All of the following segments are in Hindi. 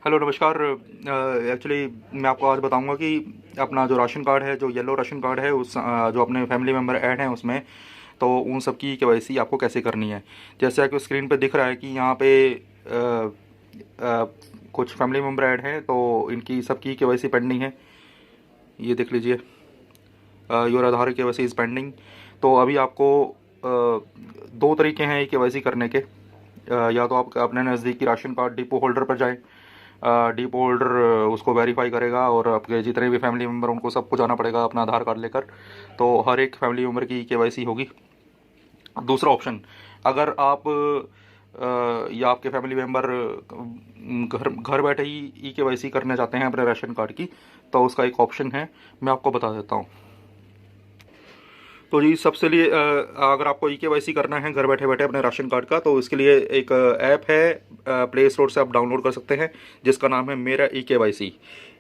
हेलो नमस्कार। एक्चुअली मैं आपको आज बताऊंगा कि अपना जो राशन कार्ड है, जो येलो राशन कार्ड है, उस जो अपने फैमिली मेम्बर ऐड हैं उसमें, तो उन सब की केवाईसी आपको कैसे करनी है। जैसे आपको स्क्रीन पे दिख रहा है कि यहाँ पे कुछ फैमिली मेम्बर ऐड हैं, तो इनकी सबकी केवाईसी पेंडिंग है। ये देख लीजिए, your Aadhaar KYC is pending. तो अभी आपको दो तरीके हैं ये केवाईसी करने के। या तो आप अपने नज़दीकी राशन कार्ड डिपो होल्डर पर जाएं, डिपो होल्डर उसको वेरीफाई करेगा और आपके जितने भी फैमिली मेम्बर उनको सबको जाना पड़ेगा अपना आधार कार्ड लेकर, तो हर एक फैमिली मेम्बर की केवाईसी होगी। दूसरा ऑप्शन, अगर आप या आपके फैमिली मेम्बर घर घर बैठे ही ई केवाईसी करना चाहते हैं अपने राशन कार्ड की, तो उसका एक ऑप्शन है, मैं आपको बता देता हूँ। तो जी सबसे लिए अगर आपको ई केवाईसी करना है घर बैठे बैठे अपने राशन कार्ड का, तो इसके लिए एक ऐप है, प्ले स्टोर से आप डाउनलोड कर सकते हैं, जिसका नाम है मेरा ई केवाईसी।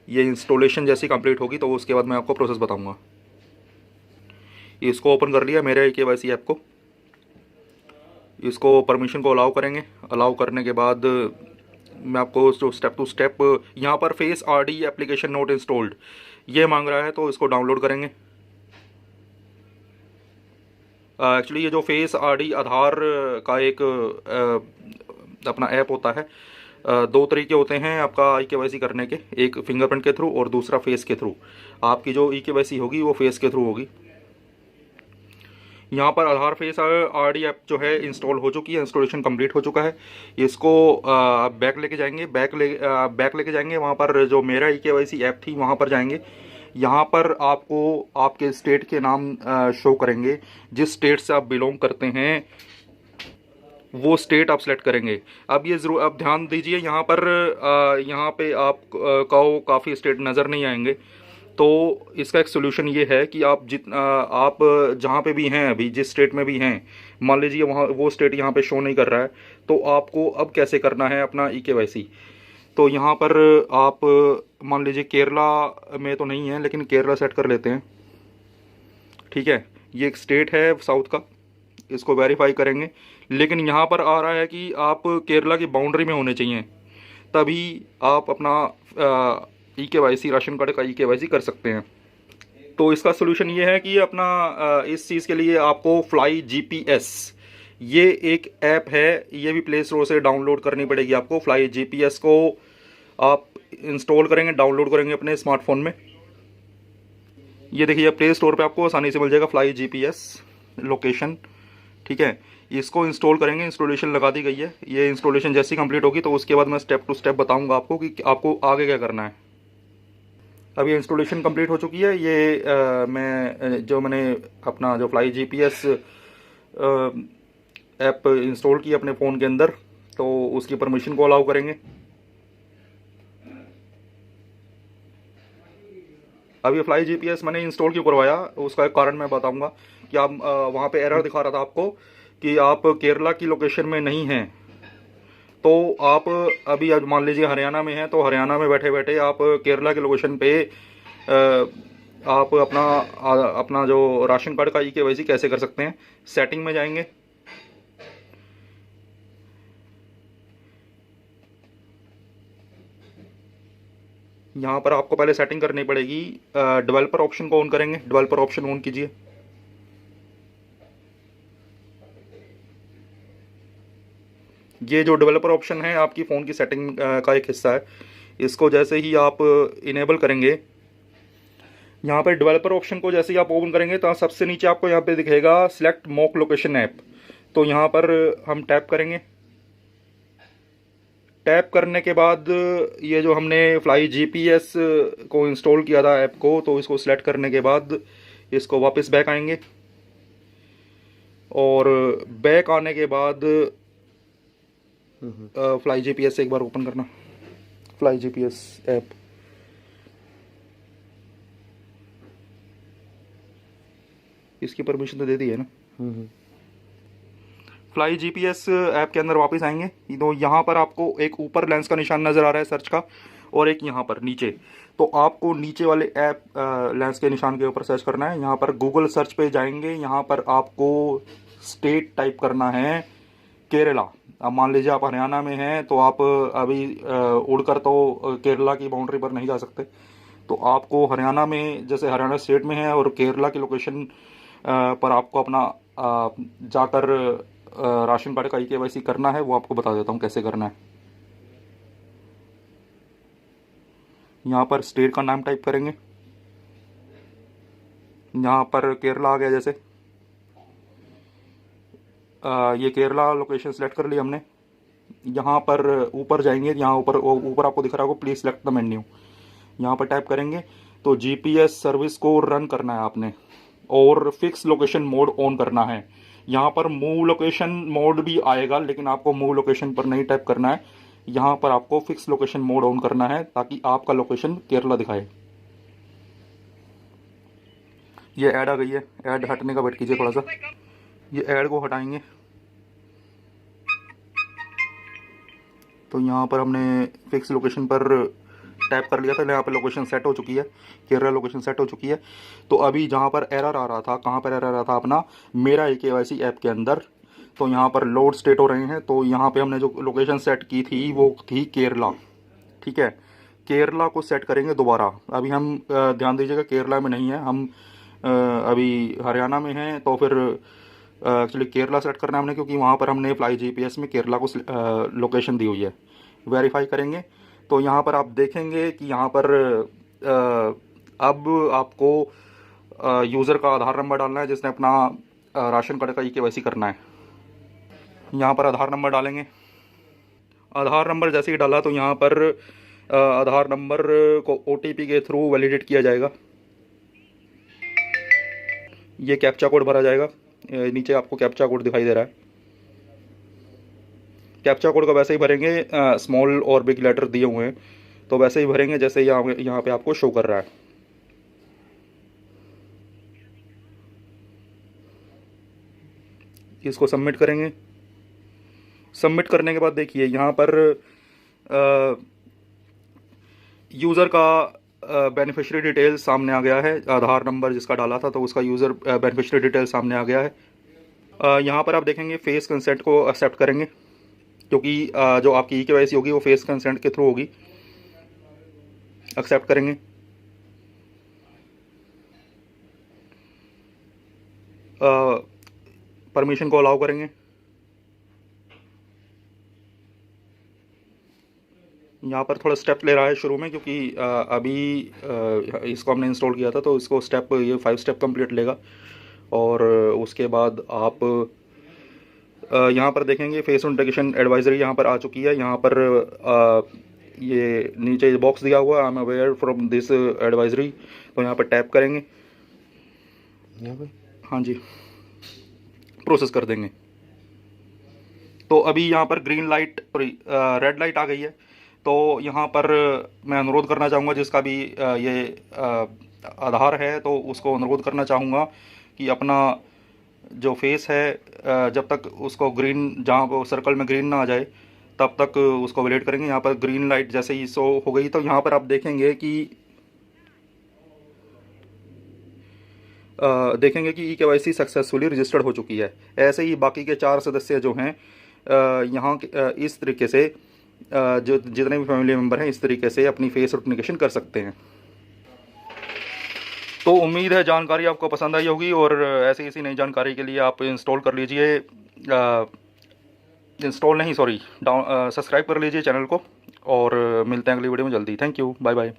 ये इंस्टॉलेशन जैसी कंप्लीट होगी तो उसके बाद मैं आपको प्रोसेस बताऊंगा। इसको ओपन कर लिया मेरा ई केवाईसी ऐप को। इसको परमिशन को अलाउ करेंगे। अलाउ करने के बाद मैं आपको जो स्टेप टू स्टेप, यहाँ पर face RD application not installed ये मांग रहा है, तो इसको डाउनलोड करेंगे। एक्चुअली ये जो फेस आरडी आधार का एक अपना ऐप होता है, दो तरीके होते हैं आपका ई केवाईसी करने के, एक फिंगरप्रिंट के थ्रू और दूसरा फेस के थ्रू। आपकी जो ई केवाईसी होगी वो फेस के थ्रू होगी। यहाँ पर आधार फेस आरडी ऐप जो है इंस्टॉल हो चुकी है, इंस्टॉलेशन कंप्लीट हो चुका है। इसको बैक लेके जाएंगे, बैक लेके जाएंगे, वहाँ पर जो मेरा ई केवाईसी ऐप थी वहाँ पर जाएंगे। यहाँ पर आपको आपके स्टेट के नाम शो करेंगे। जिस स्टेट से आप बिलोंग करते हैं वो स्टेट आप सेलेक्ट करेंगे। अब ये ज़रूर आप ध्यान दीजिए, यहाँ पे आप को काफ़ी स्टेट नज़र नहीं आएंगे। तो इसका एक सोल्यूशन ये है कि आप जहाँ पे भी हैं, अभी जिस स्टेट में भी हैं, मान लीजिए वहाँ वो स्टेट यहाँ पे शो नहीं कर रहा है, तो आपको अब कैसे करना है अपना ई केवाईसी। तो यहाँ पर आप मान लीजिए केरला में तो नहीं है, लेकिन केरला सेट कर लेते हैं। ठीक है, ये एक स्टेट है साउथ का, इसको वेरीफाई करेंगे। लेकिन यहाँ पर आ रहा है कि आप केरला की बाउंड्री में होने चाहिए, तभी आप अपना ई केवाईसी, राशन कार्ड का ई केवाईसी कर सकते हैं। तो इसका सोल्यूशन ये है कि अपना इस चीज़ के लिए आपको फ्लाई जीपीएस, ये एक ऐप है, ये भी प्ले स्टोर से डाउनलोड करनी पड़ेगी आपको। फ्लाई जीपीएस को आप इंस्टॉल करेंगे, डाउनलोड करेंगे अपने स्मार्टफोन में। ये देखिए प्ले स्टोर पे आपको आसानी से मिल जाएगा फ्लाई जीपीएस लोकेशन। ठीक है, इसको इंस्टॉल करेंगे, इंस्टॉलेशन लगा दी गई है। ये इंस्टॉलेशन जैसी कंप्लीट होगी तो उसके बाद मैं स्टेप टू स्टेप बताऊंगा आपको कि आपको आगे क्या करना है। अब ये इंस्टॉलेशन कंप्लीट हो चुकी है। ये मैंने अपना जो फ्लाई जीपीएस ऐप इंस्टॉल की अपने फ़ोन के अंदर, तो उसकी परमिशन को अलाउ करेंगे। अब ये फ्लाई जीपीएस मैंने इंस्टॉल क्यों करवाया, उसका एक कारण मैं बताऊंगा। कि आप वहाँ पे एरर दिखा रहा था आपको कि आप केरला की लोकेशन में नहीं हैं। तो आप अभी आज मान लीजिए हरियाणा में हैं, तो हरियाणा में बैठे बैठे आप केरला के लोकेशन पे आप अपना जो राशन कार्ड का ई केवाईसी कैसे कर सकते हैं। सेटिंग में जाएंगे, यहाँ पर आपको पहले सेटिंग करनी पड़ेगी। डेवलपर ऑप्शन को ऑन करेंगे, डेवलपर ऑप्शन ऑन कीजिए। ये जो डेवलपर ऑप्शन है आपकी फ़ोन की सेटिंग का एक हिस्सा है। इसको जैसे ही आप इनेबल करेंगे, यहाँ पर डेवलपर ऑप्शन को जैसे ही आप ओपन करेंगे तो सबसे नीचे आपको यहाँ पे दिखेगा सिलेक्ट मॉक लोकेशन ऐप। तो यहाँ पर हम टैप करेंगे। टैप करने के बाद ये जो हमने फ्लाई जीपीएस को इंस्टॉल किया था ऐप को, तो इसको सिलेक्ट करने के बाद इसको वापस बैक आएंगे। और बैक आने के बाद फ्लाई जीपीएस एक बार ओपन करना, फ्लाई जीपीएस ऐप। इसकी परमिशन तो दे दी है ना। फ्लाई जीपीएस ऐप के अंदर वापस आएंगे, तो यहाँ पर आपको एक ऊपर लेंस का निशान नज़र आ रहा है सर्च का, और एक यहाँ पर नीचे। तो आपको नीचे वाले ऐप लेंस के निशान के ऊपर सर्च करना है। यहाँ पर गूगल सर्च पे जाएंगे, यहाँ पर आपको स्टेट टाइप करना है केरला। अब मान लीजिए आप हरियाणा में हैं तो आप अभी उड़कर तो केरला की बाउंड्री पर नहीं जा सकते, तो आपको हरियाणा में, जैसे हरियाणा स्टेट में है और केरला की लोकेशन पर आपको अपना जाकर राशन कार्ड का ई-केवाईसी करना है। वो आपको बता देता हूँ कैसे करना है। यहाँ पर स्टेट का नाम टाइप करेंगे, यहाँ पर केरला आ गया। जैसे ये केरला लोकेशन सेलेक्ट कर ली हमने। यहाँ पर ऊपर जाएंगे, यहाँ ऊपर ऊपर आपको दिख रहा होगा प्लीज सेलेक्ट द मेन्यू, यहाँ पर टाइप करेंगे तो जीपीएस सर्विस को रन करना है आपने और फिक्स लोकेशन मोड ऑन करना है। यहाँ पर मूव लोकेशन मोड भी आएगा, लेकिन आपको मूव लोकेशन पर नहीं टाइप करना है, यहाँ पर आपको फिक्स लोकेशन मोड ऑन करना है ताकि आपका लोकेशन केरला दिखाए। ये ऐड आ गई है, ऐड हटने का वेट कीजिए थोड़ा सा, ये ऐड को हटाएंगे तो यहाँ पर हमने फिक्स लोकेशन पर टैप कर लिया था, यहाँ पर लोकेशन सेट हो चुकी है, केरला लोकेशन सेट हो चुकी है। तो अभी जहाँ पर एरर आ रहा था, कहाँ पर एरर आ रहा था, अपना मेरा ई-केवाईसी ऐप के अंदर, तो यहाँ पर लोड स्टेट हो रहे हैं। तो यहाँ पे हमने जो लोकेशन सेट की थी वो थी केरला, ठीक है। केरला को सेट करेंगे दोबारा। अभी हम ध्यान दीजिएगा केरला में नहीं है, हम अभी हरियाणा में हैं। तो फिर एक्चुअली केरला सेट करना है हमने, क्योंकि वहाँ पर हमने फ्लाई जीपीएस में केरला को लोकेशन दी हुई है। वेरीफाई करेंगे तो यहाँ पर आप देखेंगे कि यहाँ पर अब आपको यूज़र का आधार नंबर डालना है जिसने अपना राशन कार्ड का ई-केवाईसी करना है। यहाँ पर आधार नंबर डालेंगे। आधार नंबर जैसे ही डाला तो यहाँ पर आधार नंबर को ओटीपी के थ्रू वैलिडेट किया जाएगा। ये कैप्चा कोड भरा जाएगा, नीचे आपको कैप्चा कोड दिखाई दे रहा है। कैप्चा कोड का वैसे ही भरेंगे, स्मॉल और बिग लेटर दिए हुए हैं तो वैसे ही भरेंगे जैसे यहाँ पे आपको शो कर रहा है। इसको सबमिट करेंगे। सबमिट करने के बाद देखिए यहाँ पर यूज़र का बेनिफिशियरी डिटेल सामने आ गया है। आधार नंबर जिसका डाला था तो उसका यूज़र बेनिफिशियरी डिटेल सामने आ गया है। यहाँ पर आप देखेंगे फेस कंसेंट को एक्सेप्ट करेंगे, क्योंकि जो आपकी ई-केवाईसी होगी वो फेस कंसेंट के थ्रू होगी। एक्सेप्ट करेंगे। परमिशन को अलाउ करेंगे। यहाँ पर थोड़ा स्टेप ले रहा है शुरू में, क्योंकि अभी इसको हमने इंस्टॉल किया था तो इसको स्टेप, ये 5 स्टेप कंप्लीट लेगा। और उसके बाद आप यहाँ पर देखेंगे फेस इंटीग्रेशन एडवाइजरी यहाँ पर आ चुकी है। यहाँ पर ये नीचे बॉक्स दिया हुआ है, I am aware from this advisory, तो यहाँ पर टैप करेंगे। यहाँ पर हाँ जी, प्रोसेस कर देंगे। तो अभी यहाँ पर ग्रीन लाइट, रेड लाइट आ गई है। तो यहाँ पर मैं अनुरोध करना चाहूँगा जिसका भी ये आधार है तो उसको अनुरोध करना चाहूँगा कि अपना जो फेस है जब तक उसको ग्रीन, जहाँ वो सर्कल में ग्रीन ना आ जाए तब तक उसको वैलिडेट करेंगे। यहाँ पर ग्रीन लाइट जैसे ही शो हो गई तो यहाँ पर आप देखेंगे कि ई-केवाईसी सक्सेसफुली रजिस्टर्ड हो चुकी है। ऐसे ही बाकी के 4 सदस्य जो हैं यहाँ इस तरीके से जो जितने भी फैमिली मेम्बर हैं इस तरीके से अपनी फेस ऑथेंटिकेशन कर सकते हैं। तो उम्मीद है जानकारी आपको पसंद आई होगी और ऐसी ऐसी नई जानकारी के लिए आप इंस्टॉल कर लीजिए, सब्सक्राइब कर लीजिए चैनल को और मिलते हैं अगली वीडियो में जल्दी। Thank you, bye bye.